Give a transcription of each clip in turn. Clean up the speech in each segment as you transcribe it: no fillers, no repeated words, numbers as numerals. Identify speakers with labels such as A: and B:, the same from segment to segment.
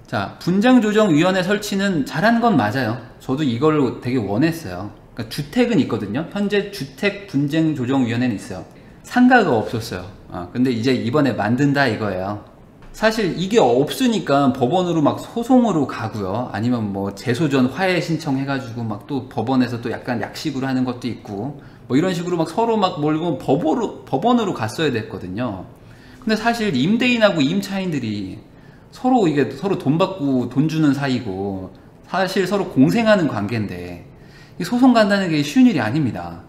A: 자, 분쟁조정위원회 설치는 잘한 건 맞아요. 저도 이걸 되게 원했어요. 그러니까 주택은 있거든요. 현재 주택분쟁조정위원회는 있어요. 상가가 없었어요. 근데 이제 이번에 만든다 이거예요. 사실 이게 없으니까 법원으로 막 소송으로 가고요. 아니면 뭐 재소전 화해 신청해가지고 막 또 법원에서 또 약간 약식으로 하는 것도 있고 뭐 이런 식으로 막 서로 막 몰고 법원으로 갔어야 됐거든요. 근데 사실 임대인하고 임차인들이 서로 돈 받고 돈 주는 사이고 사실 서로 공생하는 관계인데 소송 간다는 게 쉬운 일이 아닙니다.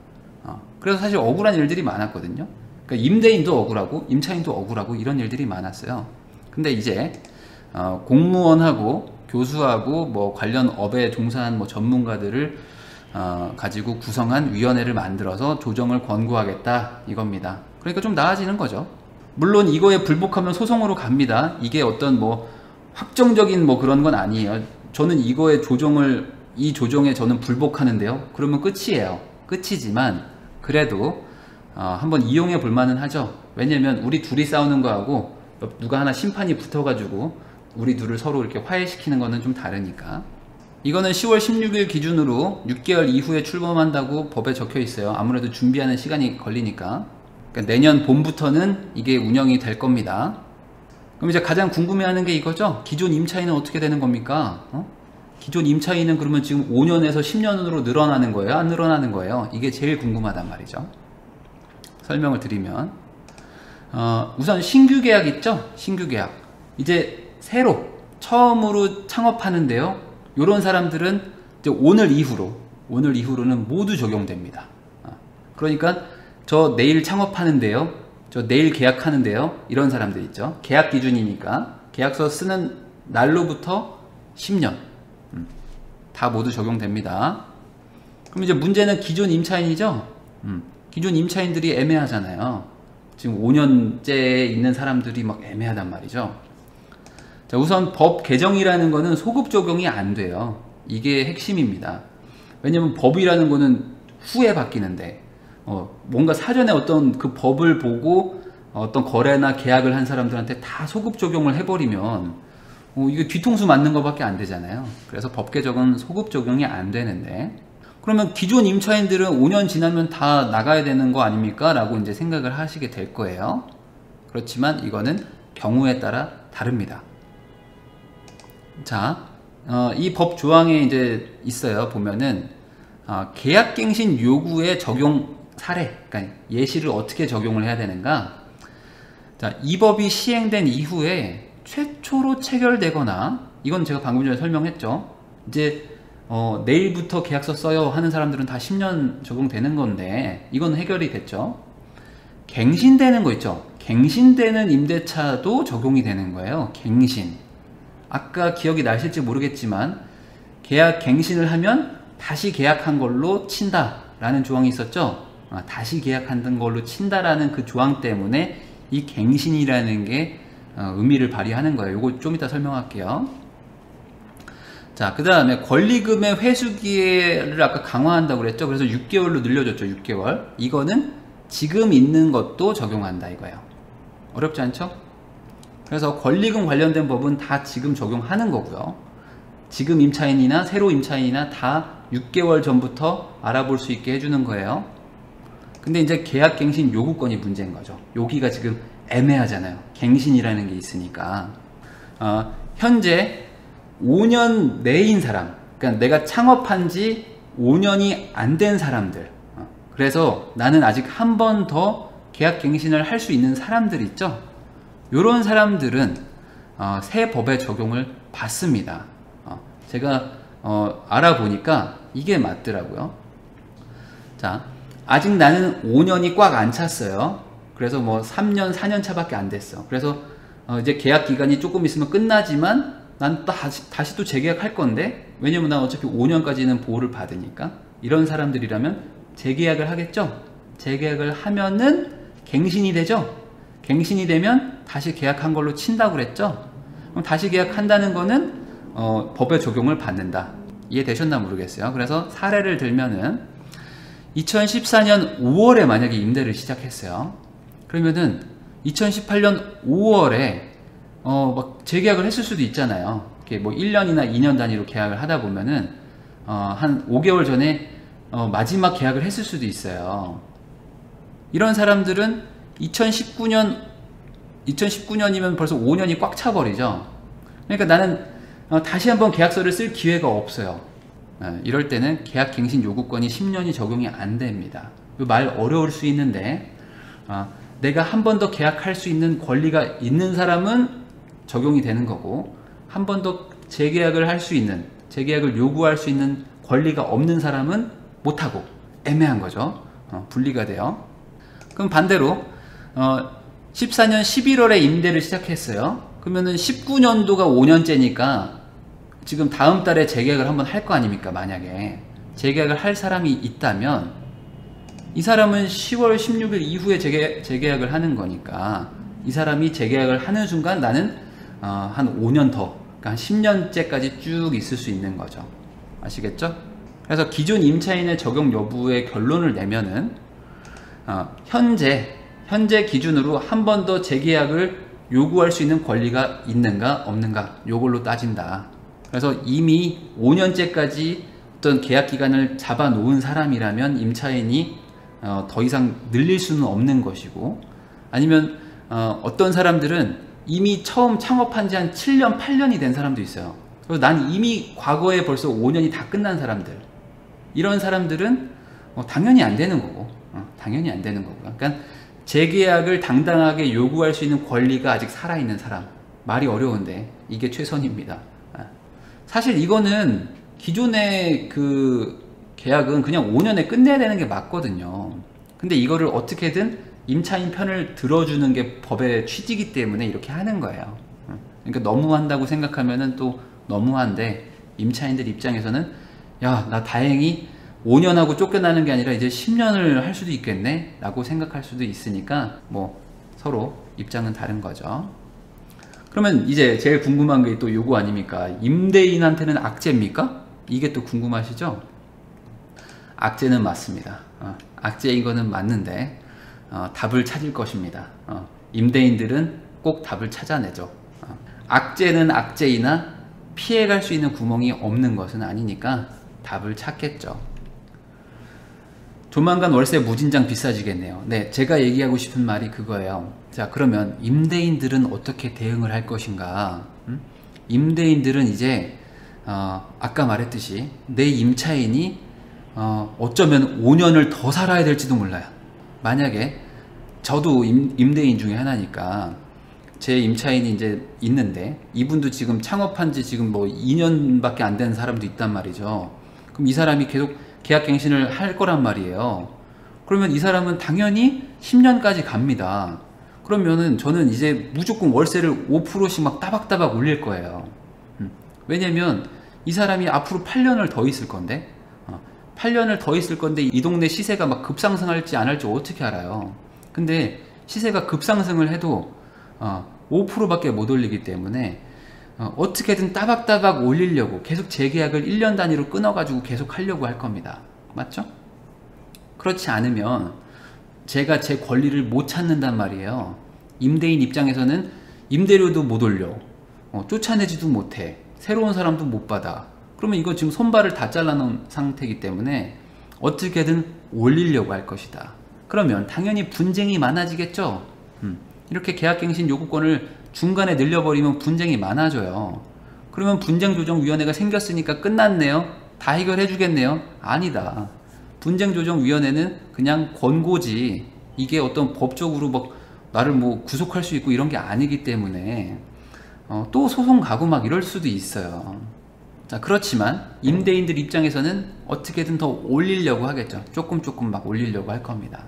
A: 그래서 사실 억울한 일들이 많았거든요. 그러니까 임대인도 억울하고 임차인도 억울하고 이런 일들이 많았어요. 근데 이제 공무원하고 교수하고 뭐 관련 업에 종사한 뭐 전문가들을 가지고 구성한 위원회를 만들어서 조정을 권고하겠다 이겁니다. 그러니까 좀 나아지는 거죠. 물론 이거에 불복하면 소송으로 갑니다. 이게 어떤 뭐 확정적인 뭐 그런 건 아니에요. 저는 이거에 이 조정에 저는 불복하는데요. 그러면 끝이에요. 끝이지만 그래도 한번 이용해 볼 만은 하죠. 왜냐면 우리 둘이 싸우는 거하고 누가 하나 심판이 붙어가지고 우리 둘을 서로 이렇게 화해시키는 거는 좀 다르니까. 이거는 10월 16일 기준으로 6개월 이후에 출범한다고 법에 적혀 있어요. 아무래도 준비하는 시간이 걸리니까. 그러니까 내년 봄부터는 이게 운영이 될 겁니다. 그럼 이제 가장 궁금해하는 게 이거죠. 기존 임차인은 어떻게 되는 겁니까? 기존 임차인은 그러면 지금 5년에서 10년으로 늘어나는 거예요? 안 늘어나는 거예요? 이게 제일 궁금하단 말이죠. 설명을 드리면 우선 신규 계약 있죠? 신규 계약. 이제 새로 처음으로 창업하는데요. 이런 사람들은 이제 오늘 이후로는 모두 적용됩니다. 그러니까 저 내일 창업하는데요. 저 내일 계약하는데요. 이런 사람들 있죠. 계약 기준이니까 계약서 쓰는 날로부터 10년 다 모두 적용됩니다. 그럼 이제 문제는 기존 임차인이죠. 기존 임차인들이 애매하잖아요. 지금 5년째 있는 사람들이 막 애매하단 말이죠. 자, 우선 법 개정이라는 거는 소급 적용이 안 돼요. 이게 핵심입니다. 왜냐면 법이라는 거는 후에 바뀌는데 뭔가 사전에 어떤 그 법을 보고 어떤 거래나 계약을 한 사람들한테 다 소급 적용을 해버리면 이게 뒤통수 맞는 것밖에 안 되잖아요. 그래서 법 개정은 소급 적용이 안 되는데 그러면 기존 임차인들은 5년 지나면 다 나가야 되는 거 아닙니까? 라고 이제 생각을 하시게 될 거예요. 그렇지만 이거는 경우에 따라 다릅니다. 자, 이 법 조항에 이제 있어요. 보면은 계약갱신 요구의 적용 사례, 그러니까 예시를 어떻게 적용을 해야 되는가? 자, 이 법이 시행된 이후에 최초로 체결되거나, 이건 제가 방금 전에 설명했죠. 이제 내일부터 계약서 써요 하는 사람들은 다 10년 적용되는 건데, 이건 해결이 됐죠. 갱신되는 거 있죠. 갱신되는 임대차도 적용이 되는 거예요. 갱신. 아까 기억이 나실지 모르겠지만 계약 갱신을 하면 다시 계약한 걸로 친다 라는 조항이 있었죠. 다시 계약한 걸로 친다라는 그 조항 때문에 이 갱신이라는 게 의미를 발휘하는 거예요. 이거 좀 이따 설명할게요. 자, 그 다음에 권리금의 회수기회를 아까 강화한다고 그랬죠. 그래서 6개월로 늘려줬죠. 6개월. 이거는 지금 있는 것도 적용한다 이거예요. 어렵지 않죠? 그래서 권리금 관련된 법은 다 지금 적용하는 거고요. 지금 임차인이나 새로 임차인이나 다 6개월 전부터 알아볼 수 있게 해주는 거예요. 근데 이제 계약갱신 요구권이 문제인 거죠. 여기가 지금 애매하잖아요. 갱신이라는 게 있으니까. 현재 5년 내인 사람, 그러니까 내가 창업한 지 5년이 안 된 사람들, 그래서 나는 아직 한 번 더 계약갱신을 할 수 있는 사람들 있죠. 이런 사람들은 새 법의 적용을 받습니다. 제가 알아보니까 이게 맞더라고요. 자, 아직 나는 5년이 꽉 안 찼어요. 그래서 뭐 3년, 4년 차밖에 안 됐어. 그래서 이제 계약 기간이 조금 있으면 끝나지만 난 다시 또 재계약할 건데, 왜냐면 난 어차피 5년까지는 보호를 받으니까. 이런 사람들이라면 재계약을 하겠죠. 재계약을 하면은 갱신이 되죠. 갱신이 되면 다시 계약한 걸로 친다고 그랬죠. 그럼 다시 계약한다는 거는 법의 적용을 받는다. 이해되셨나 모르겠어요. 그래서 사례를 들면은 2014년 5월에 만약에 임대를 시작했어요. 그러면은 2018년 5월에 막 재계약을 했을 수도 있잖아요. 이렇게 뭐 1년이나 2년 단위로 계약을 하다 보면은 한 5개월 전에 마지막 계약을 했을 수도 있어요. 이런 사람들은 2019년이면 벌써 5년이 꽉 차버리죠. 그러니까 나는 다시 한번 계약서를 쓸 기회가 없어요. 이럴 때는 계약갱신 요구권이 10년이 적용이 안 됩니다. 말 어려울 수 있는데 내가 한 번 더 계약할 수 있는 권리가 있는 사람은 적용이 되는 거고, 한 번 더 재계약을 할 수 있는, 재계약을 요구할 수 있는 권리가 없는 사람은 못하고, 애매한 거죠. 분리가 돼요. 그럼 반대로 14년 11월에 임대를 시작했어요. 그러면은 19년도가 5년째니까 지금 다음 달에 재계약을 한번 할 거 아닙니까? 만약에 재계약을 할 사람이 있다면 이 사람은 10월 16일 이후에 재계약을 하는 거니까, 이 사람이 재계약을 하는 순간 나는 한 5년 더, 그러니까 한 10년째까지 쭉 있을 수 있는 거죠. 아시겠죠? 그래서 기존 임차인의 적용 여부의 결론을 내면은 현재 기준으로 한 번 더 재계약을 요구할 수 있는 권리가 있는가 없는가, 요걸로 따진다. 그래서 이미 5년째까지 어떤 계약 기간을 잡아 놓은 사람이라면 임차인이 더 이상 늘릴 수는 없는 것이고, 아니면 어떤 사람들은 이미 처음 창업한 지 한 7년 8년이 된 사람도 있어요. 그리고 난 이미 과거에 벌써 5년이 다 끝난 사람들, 이런 사람들은 당연히 안 되는 거고, 당연히 안 되는 거고. 그러니까 재계약을 당당하게 요구할 수 있는 권리가 아직 살아있는 사람, 말이 어려운데 이게 최선입니다. 사실 이거는 기존의 그 계약은 그냥 5년에 끝내야 되는 게 맞거든요. 근데 이거를 어떻게든 임차인 편을 들어주는 게 법의 취지이기 때문에 이렇게 하는 거예요. 그러니까 너무한다고 생각하면은 또 너무한데, 임차인들 입장에서는 야, 나 다행히 5년하고 쫓겨나는 게 아니라 이제 10년을 할 수도 있겠네 라고 생각할 수도 있으니까 뭐 서로 입장은 다른 거죠. 그러면 이제 제일 궁금한 게 또 요거 아닙니까? 임대인한테는 악재입니까? 이게 또 궁금하시죠? 악재는 맞습니다. 악재인 거는 맞는데 답을 찾을 것입니다. 임대인들은 꼭 답을 찾아내죠. 악재는 악재이나 피해갈 수 있는 구멍이 없는 것은 아니니까 답을 찾겠죠. 조만간 월세 무진장 비싸지겠네요. 네, 제가 얘기하고 싶은 말이 그거예요. 자, 그러면 임대인들은 어떻게 대응을 할 것인가? 임대인들은 이제 아까 말했듯이 내 임차인이 어쩌면 5년을 더 살아야 될지도 몰라요. 만약에 저도 임대인 중에 하나니까 제 임차인이 이제 있는데, 이분도 지금 창업한 지 지금 뭐 2년밖에 안 된 사람도 있단 말이죠. 그럼 이 사람이 계속 계약갱신을 할 거란 말이에요. 그러면 이 사람은 당연히 10년까지 갑니다. 그러면은 저는 이제 무조건 월세를 5%씩 막 따박따박 올릴 거예요. 왜냐면 이 사람이 앞으로 8년을 더 있을 건데, 8년을 더 있을 건데 이 동네 시세가 막 급상승할지 안 할지 어떻게 알아요? 근데 시세가 급상승을 해도 5%밖에 못 올리기 때문에 어떻게든 따박따박 올리려고 계속 재계약을 1년 단위로 끊어가지고 계속 하려고 할 겁니다. 맞죠? 그렇지 않으면 제가 제 권리를 못 찾는단 말이에요. 임대인 입장에서는 임대료도 못 올려, 쫓아내지도 못해, 새로운 사람도 못 받아. 그러면 이거 지금 손발을 다 잘라놓은 상태이기 때문에 어떻게든 올리려고 할 것이다. 그러면 당연히 분쟁이 많아지겠죠. 이렇게 계약갱신 요구권을 중간에 늘려버리면 분쟁이 많아져요. 그러면 분쟁조정위원회가 생겼으니까 끝났네요? 다 해결해 주겠네요? 아니다. 분쟁조정위원회는 그냥 권고지, 이게 어떤 법적으로 막 나를 뭐 구속할 수 있고 이런 게 아니기 때문에 또 소송 가고 막 이럴 수도 있어요. 자, 그렇지만 임대인들 입장에서는 어떻게든 더 올리려고 하겠죠. 조금 막 올리려고 할 겁니다.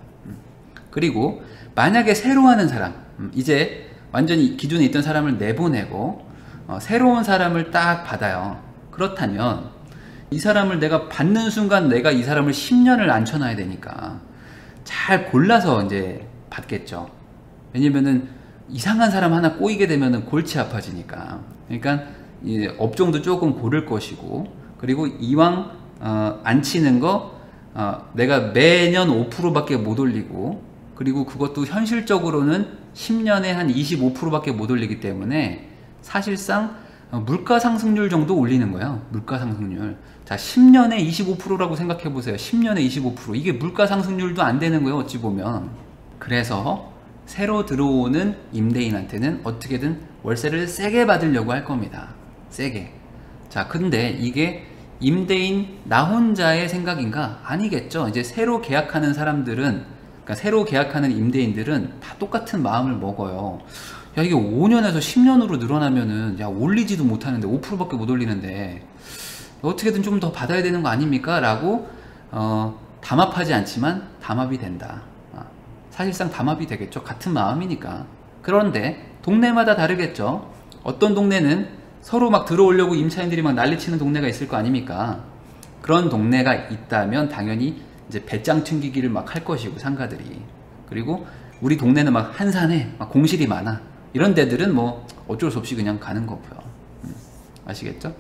A: 그리고 만약에 새로 하는 사람, 이제 완전히 기존에 있던 사람을 내보내고 새로운 사람을 딱 받아요. 그렇다면 이 사람을 내가 받는 순간 내가 이 사람을 10년을 앉혀놔야 되니까 잘 골라서 이제 받겠죠. 왜냐면은 이상한 사람 하나 꼬이게 되면은 골치 아파지니까. 그러니까 이 업종도 조금 고를 것이고, 그리고 이왕 앉히는 거 내가 매년 5%밖에 못 올리고, 그리고 그것도 현실적으로는 10년에 한 25%밖에 못 올리기 때문에 사실상 물가 상승률 정도 올리는 거예요. 물가 상승률. 자, 10년에 25%라고 생각해 보세요. 10년에 25%. 이게 물가 상승률도 안 되는 거예요, 어찌 보면. 그래서 새로 들어오는 임대인한테는 어떻게든 월세를 세게 받으려고 할 겁니다. 세게. 자, 근데 이게 임대인 나 혼자의 생각인가? 아니겠죠. 이제 새로 계약하는 사람들은, 그러니까 새로 계약하는 임대인들은 다 똑같은 마음을 먹어요. 야, 이게 5년에서 10년으로 늘어나면은, 야, 올리지도 못하는데, 5%밖에 못 올리는데, 어떻게든 좀 더 받아야 되는 거 아닙니까? 라고, 담합하지 않지만, 담합이 된다. 사실상 담합이 되겠죠. 같은 마음이니까. 그런데, 동네마다 다르겠죠. 어떤 동네는 서로 막 들어오려고 임차인들이 막 난리치는 동네가 있을 거 아닙니까? 그런 동네가 있다면, 당연히 이제 배짱 튕기기를 막 할 것이고, 상가들이. 그리고, 우리 동네는 막 한산해. 막 공실이 많아. 이런 데들은 뭐 어쩔 수 없이 그냥 가는 거고요. 아시겠죠?